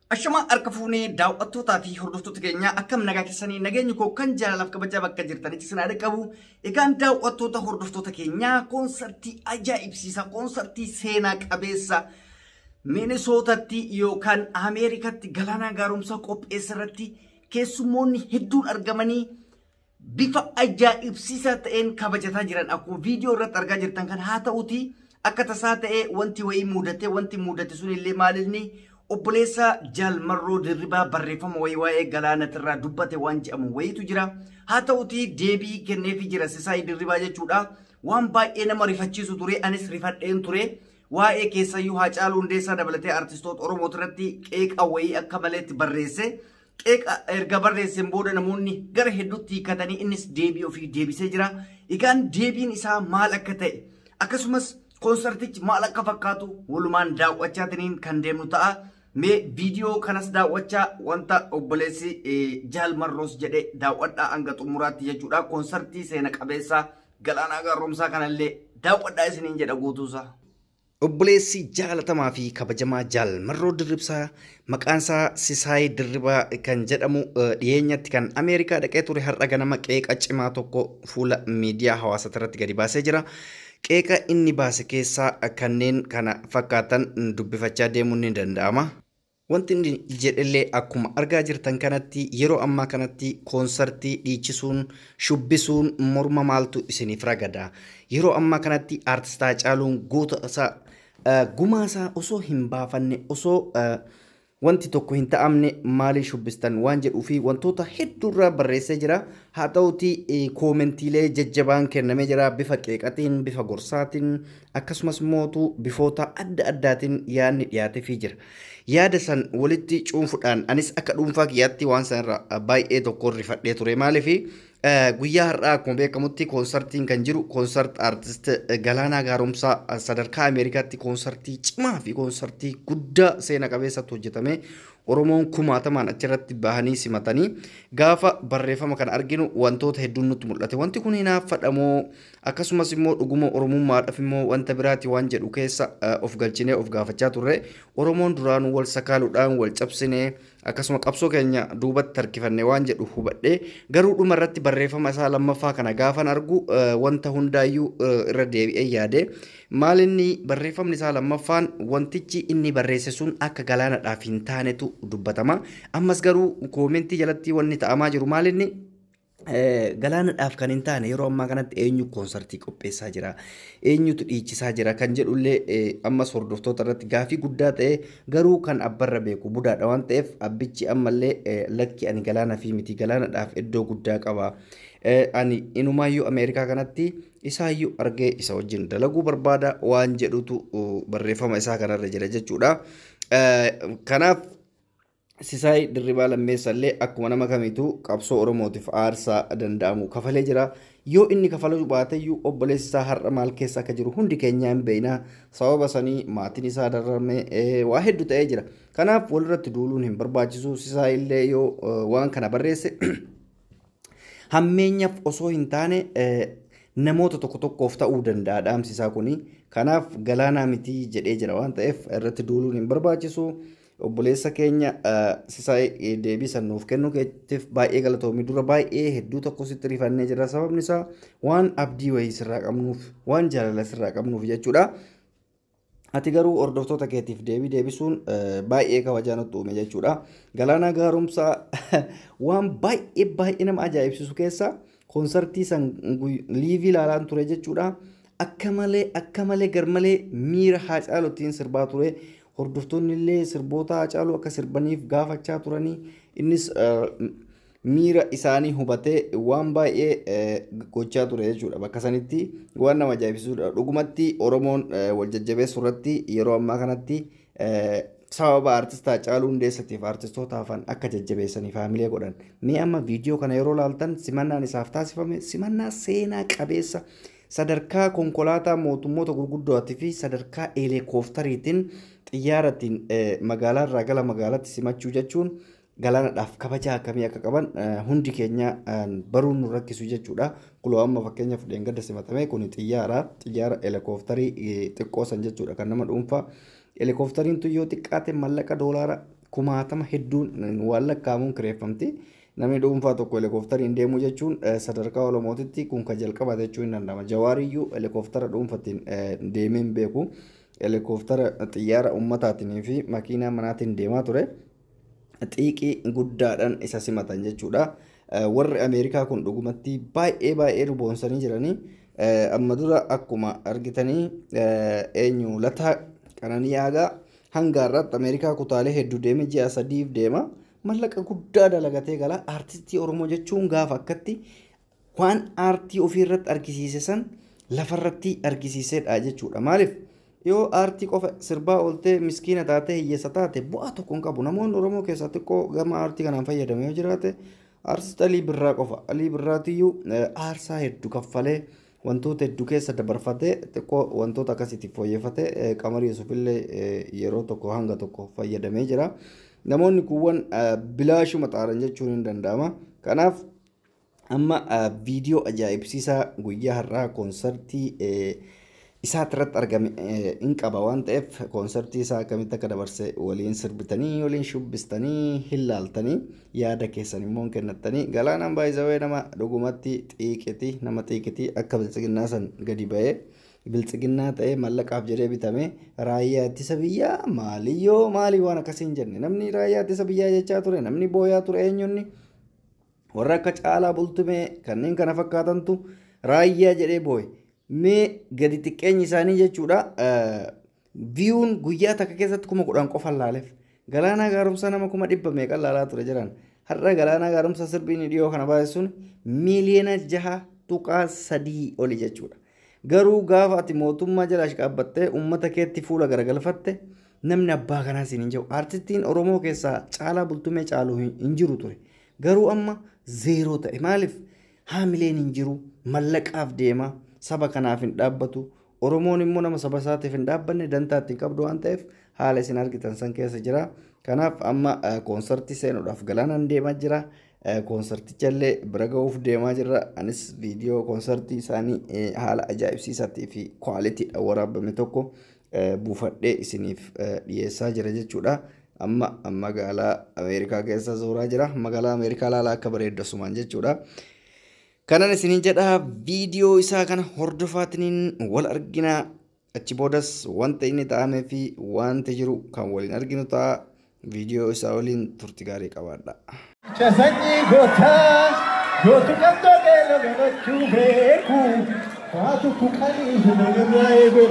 Ashama harka fuunee daawwattootaa fi hordoftoota keenya akkam nagaa keessanii nageenyi koo kan jaalalaaf kabajaa bakka jirtanitti sinaa qabu. Egaan daawwattoota hordoftoota keenya koonsartii ajaa'ibsiisaa koonsartii seenaa qabeessa Minnesotaatti yookaan Ameerikaatti galaana gaaromsaa qopheessirratti keessummoonni hedduun argamanii bifa ajaa'ibsiisaa ta'een kabajataa jiran akkuma viidiyoo irratti argaa jirtan kan haa ta'uti akka tasaa ta'ee wanti wayii mudate sun illee maalinni obboleessa Jaalmarroo Dirribaa barreeffama wayii waa'ee galaanatirraa dubbate waan jedhamu wayiitu jira. Haa ta'uti deebii kenneefii jira Sisaay Dirribaa jechuudha. Waan baay'ee nama rifachiisu ture anis rifadheen ture. Waa'ee keessayyuu Haacaaluu Hundeessaa dabalatee artistoota Oromoo irratti qeeqa wayii akka maleetti barreesse. Qeeqa erga barreesseen booda namoonni gara hedduutti hiikatanii innis deebii ofii deebisee jira. Egaan deebiin isaa maal akka ta'e akkasumas koonsartichi maal akka fakkaatu walumaan daawwachaatiniin kan deemnu ta'a. Mee viidiyoo kanas daawwachaa wanta obboleessi Jaalmarroos jedhe daawwadhaa hanga xumuraatti jechuudha. Koonsartii seena qabeessa galaana gaaromsaa kanallee daawwadhaa isiniin jedha guutuusaa. Obboleessi jaalatamaa fi kabajamaa Jaalmarroo Dirribsaa maqaansaa Sisaay Dirribaa kan jedhamu dhiyeenyatti kan Ameerikaa dhaqee ture har'a ganama qeeqa cimaa tokko fuula miidiyaa hawaasaa irratti gadi baasee jira. Qeeqa inni baase keessaa kanneen kana fakkaatan dubbifachaa deemuun ni danda'ama. Wanti inni jedhellee akkuma argaa jirtan kanatti yeroo ammaa kanatti koonsartii dhiichisuun shubbisuun morma maaltu isiniif ragada. Yeroo ammaa kanatti aartistaa Haacaaluun goota isaa gumaasaa osoo hin baafanne osoo wanti tokko hin ta'amne maali shubbistan waan jedhuu fi wantoota hedduurraa barreessee jira. Haa ta'uti koomentiilee jajjabaan kennamee jira bifa qeeqatiin bifa gorsaatiin akkasumas mootu bifoota adda addaatiin yaadni dhiyaateefii jira. Yaada san walitti cuunfuudhaan anis akka dhuunfaa kiyyaatti waan sanarra baay'ee tokko rifadhee ture maaliif guyyaa har'aa akkuma beekamutti koonsartiin kan jiru koonsart aartist Galaanaa Gaaromsaa sadarkaa Ameerikaatti koonsartii cimaa fi koonsartii guddaa seena qabeessatti hojjetame. Oromoon kumaatamaan achirratti bahanii simatanii gaafa barreeffama kan arginu wantoota hedduun nutti mul'ate. Wanti kun hinaaffadhamoo akkasumas immoo dhuguma oromummaadhaaf immoo wanta biraati waan jedhu keessa of galchinee of gaafachaa turre. Oromoon duraanuu wal sakaaluudhaan wal cabsinee akkasuma qabsoo keenya duubatti harkifannee waan jedhu hubadhee garuu dhuma irratti barreeffama isaa lammaffaa kana gaafan argu wanta hundaayyuu irra deebi'ee yaade maalinni barreeffamni isaa lammaffaan wantichi inni barreesse sun akka galaanadhaaf hin taanetu dubbatama. Ammas garuu koomentii jalatti wanni ta'amaa jiru maalinni galaanadhaaf kan hin taane yeroo ammaa kanatti eenyu koonsartii qopheessaa jira eenyutu dhiichisaa jira kan jedhullee ammas hordoftoota irratti gaafii guddaa ta'e garuu kan abbarra beeku budaadha waan ta'eef abbichi ammallee lakki ani galaana fi miti galaanadhaaf iddoo guddaa qaba. Ani inumaayyuu Ameerikaa kanatti isaayyuu argee isa wajjin dalaguu barbaada waan jedhutu barreeffama isaa kanarra jira jechuudha. Kanaaf Sisaay Dirribaa lammeessallee akkuma nama kamiitu qabsoo Oromootiif aarsaa danda'amu kafalee jira. Yoo inni kafaluu baateyyuu obboleessi isaa har'a maal keessa akka jiru hundi keenya hin beekna. Sababa sanii maatiin isaa dararame waa hedduu ta'ee jira. Kanaaf walirratti duuluun hin barbaachisu. Sisaay illee yoo waan kana barreesse hammeenyaaf osoo hin taane namoota tokko tokkoof ta'uu danda'a dhaamsi isaa kuni. Kanaaf galaanaa miti jedhee jira waan ta'eef irratti duuluun hin barbaachisu. Obboleessa keenya Sisaay deebii san nuuf kennuu keetiif baay'ee galatoomii dura baay'ee hedduu tokko sitti rifannee jira. Sababni isaa waan abdii wayii sirraa qabnuuf waan jaalala sirraa qabnuuf jechuudha. Ati garuu hordoftoota keetiif deebii deebisuun baay'ee kabajaa nutti uume jechuudha. Galaanaa Gaaromsaa waan baay'ee nama ajaa'ibsiisu keessa koonsartii san liivii ilaalaan ture jechuudha. Akka malee garmalee miira Haacaaluttiin sirbaa ture. Hordoftoonni illee sirboota Haacaaluu akka sirbaniif gaafachaa turanii innis miira isaanii hubatee waan baay'ee gochaa ture jechuudha. Bakka sanitti waan nama ajaa'ibsiisudha. Dhugumatti Oromoon wal jajjabeessuu irratti yeroo ammaa kanatti sababa aartistaa Haacaaluu Hundeessaatiif aartistoota hafan akka jajjabeessanii faamilee godhan. Mee amma viidiyoo kana yeroo laaltan simannaan isaaf taasifame simannaa seenaa qabeessa sadarkaa konkolaataa mootummoota gurguddootii fi sadarkaa heelikooptariitiin xiyyaaratiin magaalaa irraa gara magaalaatti simachuu jechuun galaanadhaaf kabaja akkamii akka qaban hundi keenya baruun nu rakkisu jechuudha. Kuloo amma fakkeenyaaf dheengadda simatame kun xiyyaara heelikooptarii xiqqoo san jechuudha kan nama dhuunfaa. Helikooftariin tu yoo xiqqaate mallaqa doolaara kumaatama hedduun waan lakkaamuun kireeffamti. Namni dhuunfaa tokko helikooftariin deemuu jechuun sadarkaa Oromootitti kun kan jalqaba jechuu hin danda'ama. Jawaariyyuu helikooftara dhuunfatiin deemee hin beeku. Helikooftara xiyyaara ummataatiin fi makiinaa manaatiin deemaa ture. Xiiqii guddaadhaan isa simatan jechuudha. Warri Ameerikaa kun dhugumatti baay'ee ruboonsanii jiranii. Amma dura akkuma argitanii eenyu lataa Qananii'aa hanga irratti Ameerikaa kutaalee hedduu deeme ji'a 3 deema. Mallaqa guddaa dalagatee gala. Aartistii Oromoo jechuun gaafa akkatti waan aartii ofii irratti argisiise san lafarratti argisiisedha jechuudha. Maaliif yoo aartii qofa sirbaa ooltee miskiina taatee hiyyeessa taate bu'aa tokko hin qabu. Namoonni Oromoo keessaa xiqqoo gama aartii kanaan fayyadamee yoo jiraate aartist Alii Birraa qofa. Alii Birraatiyyuu aarsaa hedduu kaffalee wantoota hedduu keessa dabarfatee xiqqoo wantoota akkasiitti fooyyeffatee Qamarii Yuusufillee yeroo tokko hanga tokko fayyadamee jira. Namoonni kuwwan bilaashuma xaaran jechuun hin danda'ama. Kanaaf amma viidiyoo ajaa'ibsiisaa guyyaa har'aa koonsartii isaa irratti argame hin qaba waan ta'eef koonsartii isaa akkamitti akka dabarse waliin sirbitanii waliin shubbistanii hin laaltanii yaada keessan immoo kennattanii Galaanaan baay'isawee nama dhugumatti xiiqiti nama xiiqiti akka biltsiginnaa san gadi ba'ee biltsiginnaa ta'ee mallaqaaf jedhee bitame raayyaa ittisa biyyaa maaliyyoo maalii waan akkasiin jenne namni raayyaa ittisa biyyaa jechaa ture namni booyaa ture eenyunni warra akka Caalaa Bultumee kanneen kana fakkaatantu raayyaa jedhee booye. Mee gadi xiqqeenyi isaanii jechuudha viyuun guyyaa takka keessatti 10,000 qofa laaleef Galaanaa Gaaromsaa nama 100 meeqa laalaa ture jiran har'a Galaanaa Gaaromsaa sirbiin dhiyoo kana baay'isuun miiliyoona 6.3 oli jechuudha. Garuu gaafa ati mootummaa jalaa qaabbattee uummata keetti fuula garagalfatte namni abbaa kanaa siin hin jiru. Aartistiin Oromoo keessaa Caalaa Bultumee caalu hin jiru ture. Garuu amma zeeroo ta'e maaliif haamileen hin jiru mallaqaaf deema. Saba kanaaf hin dhaabbatu Oromoon immoo nama saba isaatiif hin dhaabbanne dantaatti hin qabdu waan ta'eef haala isin argitan san keessa jira. Kanaaf amma koonsartii seenuudhaaf Galaanaan deemaa jira. Koonsartichallee bira ga'uuf deemaa jirra. Anis viidiyoo koonsartii isaanii haala ajaa'ibsiisaatii fi kwaalitiidhaan waraabame tokko buufadhee isiniif dhiyeessaa jira jechuudha. Amma magaalaa Ameerikaa keessa zooraa jira. Magaalaa Ameerikaa laalaa akka bareeddu asumaan jechuudha. Kanan isinin jedha viidiyoo isaa kana hordofaatiniin wal arginaa achi boodas wanta inni ta'amee fi wanta jiru kan waliin arginu ta'a viidiyoo isaa waliin turti gaarii qabaadha. Chasanyii gootaa gootu qabdoo dheeloo gamachuu beeku waatu kuqanii hundagaa eegu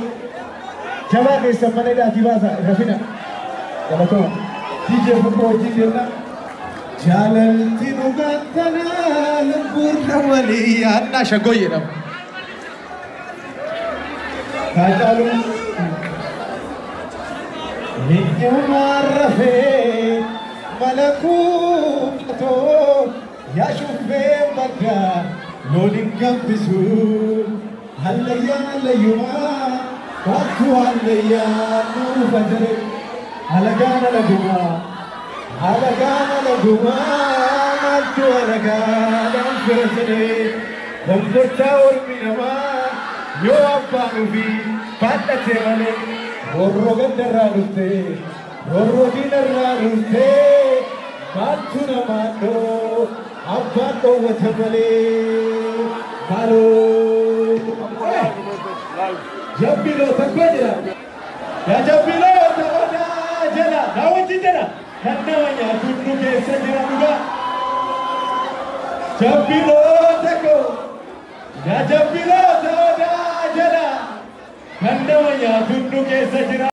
jabaa keessan mana dhaatii baasa rafina galatoo DJ Fukoo hojii kenna. Jaalalti dhugaatana lubbuudha walii yaadna shagoo jedhamu. Kaacaalu mi'umaa rafee malakuutoo yaa shubbee maddaa looniin gambisu hallayyaa hallayyumaa waattu hallayyaa nuufa jire halagaan halagumaa. Alagana laguma maltu alagana firatane Bambota orminama yo abbanu fi paddate male Borro gandarra dhufte Borro dinarra dhufte maltu namando abbaan dhowwata male Halo Jabbilo takko jira Ya jabbilo taoda jala Daawwachi jira Kannawanya tundu keessa jira dhuga Jabbiloota ko Ya jabbiloota odaa jala Kannawanya tundu keessa jira